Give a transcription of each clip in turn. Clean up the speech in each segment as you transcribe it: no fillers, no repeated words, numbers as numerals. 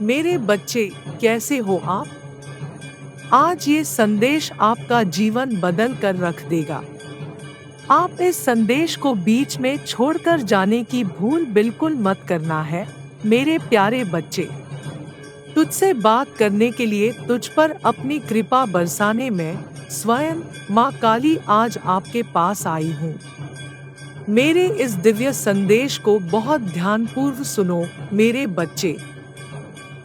मेरे बच्चे, कैसे हो आप? आज ये संदेश आपका जीवन बदल कर रख देगा। आप इस संदेश को बीच में छोड़कर जाने की भूल बिल्कुल मत करना है, मेरे प्यारे बच्चे। तुझसे बात करने के लिए, तुझ पर अपनी कृपा बरसाने में स्वयं माँ काली आज आपके पास आई हूँ। मेरे इस दिव्य संदेश को बहुत ध्यानपूर्वक सुनो, मेरे बच्चे।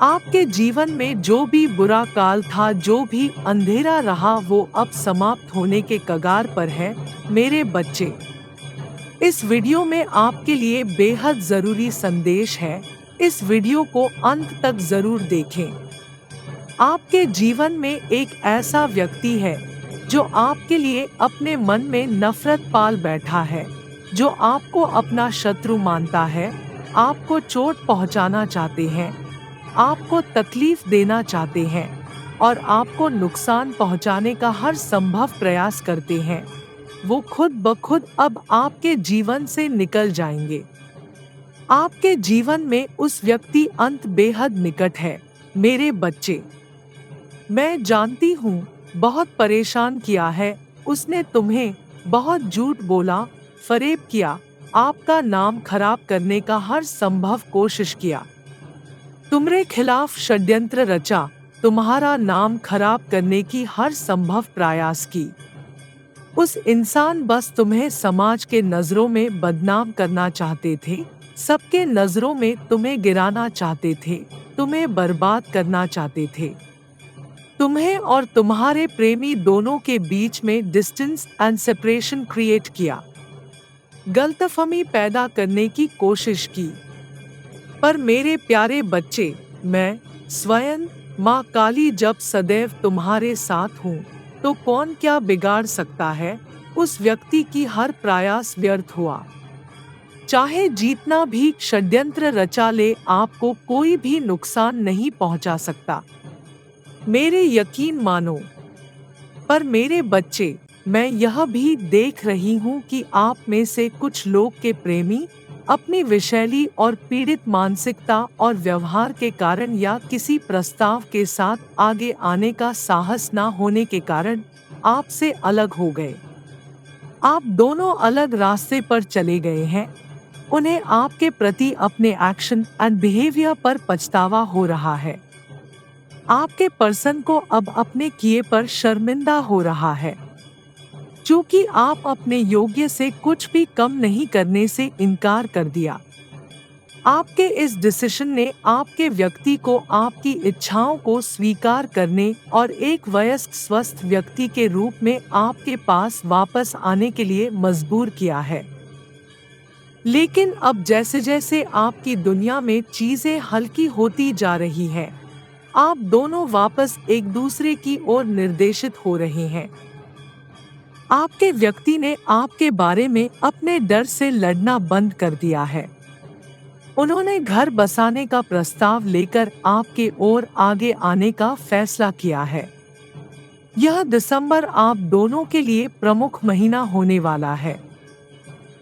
आपके जीवन में जो भी बुरा काल था, जो भी अंधेरा रहा, वो अब समाप्त होने के कगार पर है, मेरे बच्चे। इस वीडियो में आपके लिए बेहद जरूरी संदेश है। इस वीडियो को अंत तक जरूर देखें। आपके जीवन में एक ऐसा व्यक्ति है जो आपके लिए अपने मन में नफरत पाल बैठा है, जो आपको अपना शत्रु मानता है, आपको चोट पहुंचाना चाहते हैं, आपको तकलीफ देना चाहते हैं और आपको नुकसान पहुंचाने का हर संभव प्रयास करते हैं। वो खुद ब खुद अब आपके जीवन से निकल जाएंगे। आपके जीवन में उस व्यक्ति अंत बेहद निकट है, मेरे बच्चे। मैं जानती हूँ, बहुत परेशान किया है उसने तुम्हें, बहुत झूठ बोला, फरेब किया, आपका नाम खराब करने का हर संभव कोशिश किया, तुम्हारे खिलाफ षड्यंत्र रचा, तुम्हारा नाम खराब करने की हर संभव प्रयास की। उस इंसान बस तुम्हें समाज के नजरों में बदनाम करना चाहते थे, सबके नजरों में तुम्हें गिराना चाहते थे, तुम्हें बर्बाद करना चाहते थे। तुम्हें और तुम्हारे प्रेमी दोनों के बीच में डिस्टेंस एंड सेपरेशन क्रिएट किया, गलतफहमी पैदा करने की कोशिश की। पर मेरे प्यारे बच्चे, मैं स्वयं माँ काली जब सदैव तुम्हारे साथ हूँ, तो कौन क्या बिगाड़ सकता है? उस व्यक्ति की हर प्रयास व्यर्थ हुआ। चाहे जितना भी षड्यंत्र रचा ले, आपको कोई भी नुकसान नहीं पहुंचा सकता, मेरे यकीन मानो। पर मेरे बच्चे, मैं यह भी देख रही हूँ कि आप में से कुछ लोग के प्रेमी अपनी विषैली और पीड़ित मानसिकता और व्यवहार के कारण या किसी प्रस्ताव के साथ आगे आने का साहस न होने के कारण आपसे अलग हो गए। आप दोनों अलग रास्ते पर चले गए हैं। उन्हें आपके प्रति अपने एक्शन एंड बिहेवियर पर पछतावा हो रहा है। आपके पर्सन को अब अपने किए पर शर्मिंदा हो रहा है, क्योंकि आप अपने योग्य से कुछ भी कम नहीं करने से इनकार कर दिया। आपके इस डिसीजन ने आपके व्यक्ति को आपकी इच्छाओं को स्वीकार करने और एक वयस्क स्वस्थ व्यक्ति के रूप में आपके पास वापस आने के लिए मजबूर किया है। लेकिन अब जैसे जैसे आपकी दुनिया में चीजें हल्की होती जा रही हैं, आप दोनों वापस एक दूसरे की ओर निर्देशित हो रहे हैं। आपके व्यक्ति ने आपके बारे में अपने डर से लड़ना बंद कर दिया है। उन्होंने घर बसाने का प्रस्ताव लेकर आपके ओर आगे आने का फैसला किया है। यह दिसंबर आप दोनों के लिए प्रमुख महीना होने वाला है।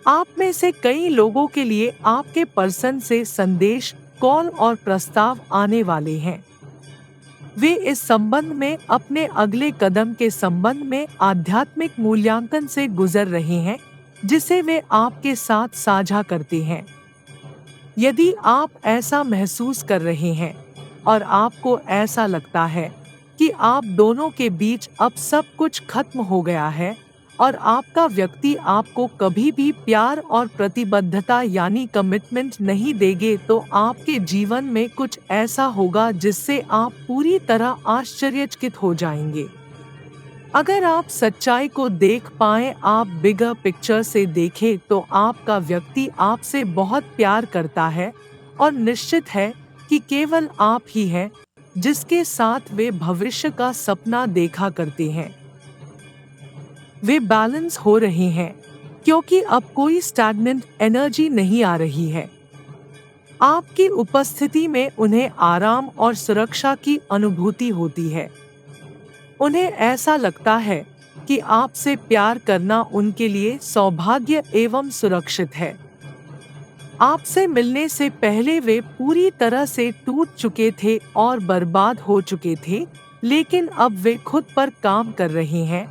आप में से कई लोगों के लिए आपके पर्सन से संदेश, कॉल और प्रस्ताव आने वाले हैं। वे इस संबंध में अपने अगले कदम के संबंध में आध्यात्मिक मूल्यांकन से गुजर रहे हैं, जिसे वे आपके साथ साझा करते हैं। यदि आप ऐसा महसूस कर रहे हैं और आपको ऐसा लगता है कि आप दोनों के बीच अब सब कुछ खत्म हो गया है और आपका व्यक्ति आपको कभी भी प्यार और प्रतिबद्धता यानी कमिटमेंट नहीं देंगे, तो आपके जीवन में कुछ ऐसा होगा जिससे आप पूरी तरह आश्चर्यचकित हो जाएंगे। अगर आप सच्चाई को देख पाएं, आप बिगर पिक्चर से देखें, तो आपका व्यक्ति आपसे बहुत प्यार करता है और निश्चित है कि केवल आप ही हैं जिसके साथ वे भविष्य का सपना देखा करते हैं। वे बैलेंस हो रहे हैं क्योंकि अब कोई स्टैग्नेंट एनर्जी नहीं आ रही है। आपकी उपस्थिति में उन्हें आराम और सुरक्षा की अनुभूति होती है। उन्हें ऐसा लगता है कि आपसे प्यार करना उनके लिए सौभाग्य एवं सुरक्षित है। आपसे मिलने से पहले वे पूरी तरह से टूट चुके थे और बर्बाद हो चुके थे, लेकिन अब वे खुद पर काम कर रहे हैं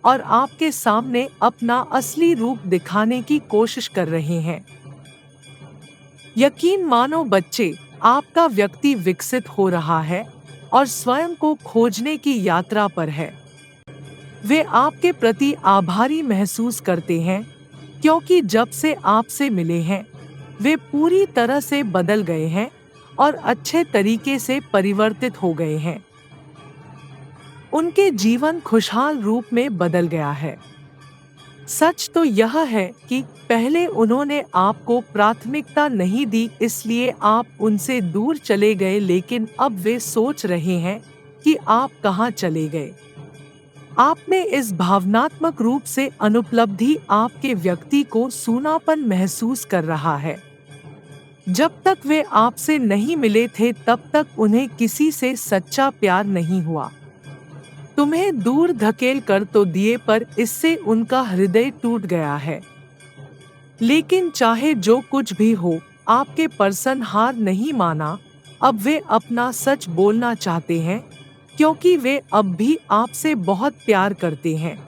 और आपके सामने अपना असली रूप दिखाने की कोशिश कर रहे हैं। यकीन मानो बच्चे, आपका व्यक्ति विकसित हो रहा है और स्वयं को खोजने की यात्रा पर है। वे आपके प्रति आभारी महसूस करते हैं, क्योंकि जब से आपसे मिले हैं, वे पूरी तरह से बदल गए हैं और अच्छे तरीके से परिवर्तित हो गए हैं। उनके जीवन खुशहाल रूप में बदल गया है। सच तो यह है कि पहले उन्होंने आपको प्राथमिकता नहीं दी, इसलिए आप उनसे दूर चले गए, लेकिन अब वे सोच रहे हैं कि आप कहाँ चले गए। आप में इस भावनात्मक रूप से अनुपलब्धि आपके व्यक्ति को सूनापन महसूस कर रहा है। जब तक वे आपसे नहीं मिले थे, तब तक उन्हें किसी से सच्चा प्यार नहीं हुआ। तुम्हें दूर धकेल कर तो दिए, पर इससे उनका हृदय टूट गया है। लेकिन चाहे जो कुछ भी हो, आपके पर्सन हार नहीं माना। अब वे अपना सच बोलना चाहते हैं, क्योंकि वे अब भी आपसे बहुत प्यार करते हैं।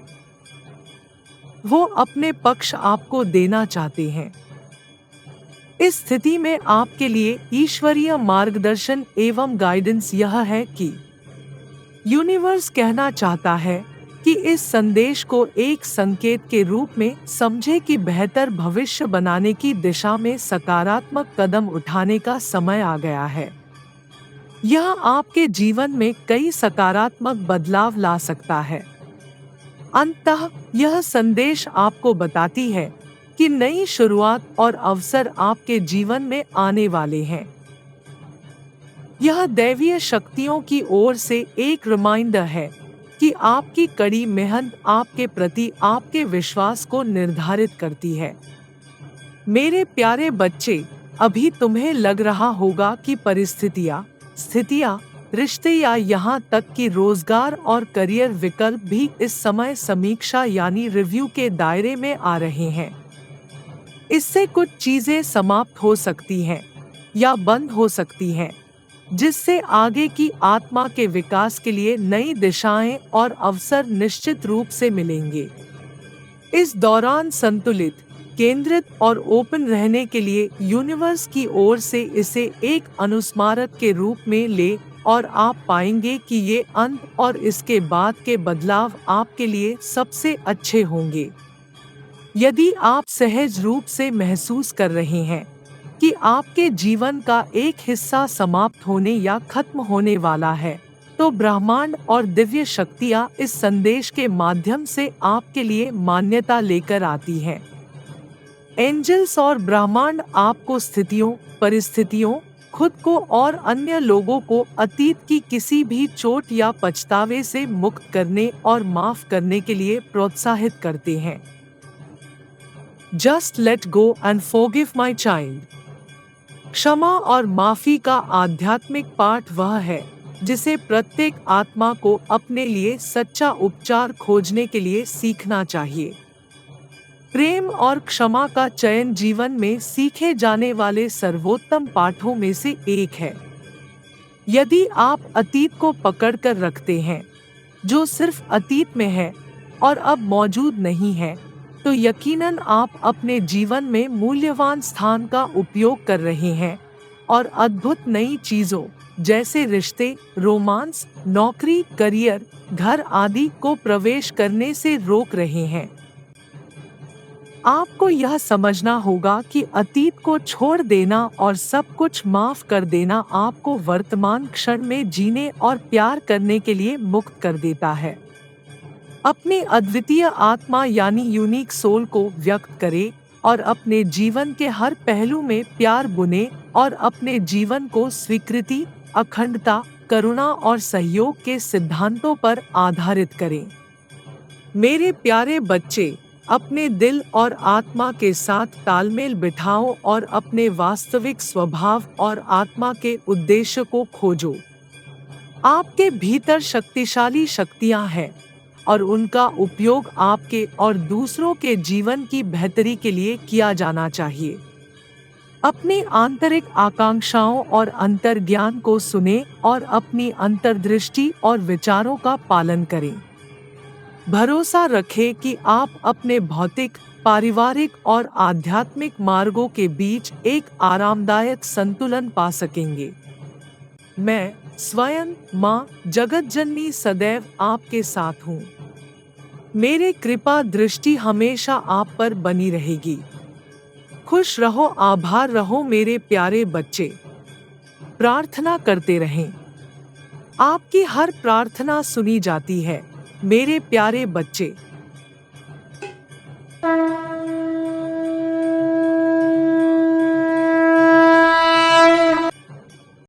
वो अपने पक्ष आपको देना चाहते हैं। इस स्थिति में आपके लिए ईश्वरीय मार्गदर्शन एवं गाइडेंस यह है कि यूनिवर्स कहना चाहता है कि इस संदेश को एक संकेत के रूप में समझे कि बेहतर भविष्य बनाने की दिशा में सकारात्मक कदम उठाने का समय आ गया है। यह आपके जीवन में कई सकारात्मक बदलाव ला सकता है। अंततः यह संदेश आपको बताती है कि नई शुरुआत और अवसर आपके जीवन में आने वाले हैं। यह दैवीय शक्तियों की ओर से एक रिमाइंडर है कि आपकी कड़ी मेहनत आपके प्रति आपके विश्वास को निर्धारित करती है। मेरे प्यारे बच्चे, अभी तुम्हें लग रहा होगा कि परिस्थितियाँ, स्थितियाँ, रिश्ते या यहाँ तक कि रोजगार और करियर विकल्प भी इस समय समीक्षा यानी रिव्यू के दायरे में आ रहे हैं। इससे कुछ चीजें समाप्त हो सकती हैं या बंद हो सकती हैं, जिससे आगे की आत्मा के विकास के लिए नई दिशाएं और अवसर निश्चित रूप से मिलेंगे। इस दौरान संतुलित, केंद्रित और ओपन रहने के लिए यूनिवर्स की ओर से इसे एक अनुस्मारक के रूप में ले, और आप पाएंगे कि ये अंत और इसके बाद के बदलाव आपके लिए सबसे अच्छे होंगे। यदि आप सहज रूप से महसूस कर रहे हैं कि आपके जीवन का एक हिस्सा समाप्त होने या खत्म होने वाला है, तो ब्रह्मांड और दिव्य शक्तियाँ इस संदेश के माध्यम से आपके लिए मान्यता लेकर आती हैं। एंजल्स और ब्रह्मांड आपको स्थितियों, परिस्थितियों, खुद को और अन्य लोगों को अतीत की किसी भी चोट या पछतावे से मुक्त करने और माफ करने के लिए प्रोत्साहित करते हैं। Just let go and forgive my child। क्षमा और माफी का आध्यात्मिक पाठ वह है जिसे प्रत्येक आत्मा को अपने लिए सच्चा उपचार खोजने के लिए सीखना चाहिए। प्रेम और क्षमा का चयन जीवन में सीखे जाने वाले सर्वोत्तम पाठों में से एक है। यदि आप अतीत को पकड़ कर रखते हैं, जो सिर्फ अतीत में है और अब मौजूद नहीं है, तो यकीनन आप अपने जीवन में मूल्यवान स्थान का उपयोग कर रहे हैं और अद्भुत नई चीजों जैसे रिश्ते, रोमांस, नौकरी, करियर, घर आदि को प्रवेश करने से रोक रहे हैं। आपको यह समझना होगा कि अतीत को छोड़ देना और सब कुछ माफ कर देना आपको वर्तमान क्षण में जीने और प्यार करने के लिए मुक्त कर देता है। अपनी अद्वितीय आत्मा यानी यूनिक सोल को व्यक्त करें और अपने जीवन के हर पहलू में प्यार बुने और अपने जीवन को स्वीकृति, अखंडता, करुणा और सहयोग के सिद्धांतों पर आधारित करें। मेरे प्यारे बच्चे, अपने दिल और आत्मा के साथ तालमेल बिठाओ और अपने वास्तविक स्वभाव और आत्मा के उद्देश्य को खोजो। आपके भीतर शक्तिशाली शक्तियां हैं और उनका उपयोग आपके और दूसरों के जीवन की बेहतरी के लिए किया जाना चाहिए। अपनी आंतरिक आकांक्षाओं और अंतर्ज्ञान को सुने और अपनी अंतर्दृष्टि और विचारों का पालन करें। भरोसा रखें कि आप अपने भौतिक, पारिवारिक और आध्यात्मिक मार्गों के बीच एक आरामदायक संतुलन पा सकेंगे। मैं स्वयं माँ जगतजननी सदैव आपके साथ हूँ। मेरे कृपा दृष्टि हमेशा आप पर बनी रहेगी। खुश रहो, आभार रहो मेरे प्यारे बच्चे। प्रार्थना करते रहें। आपकी हर प्रार्थना सुनी जाती है मेरे प्यारे बच्चे।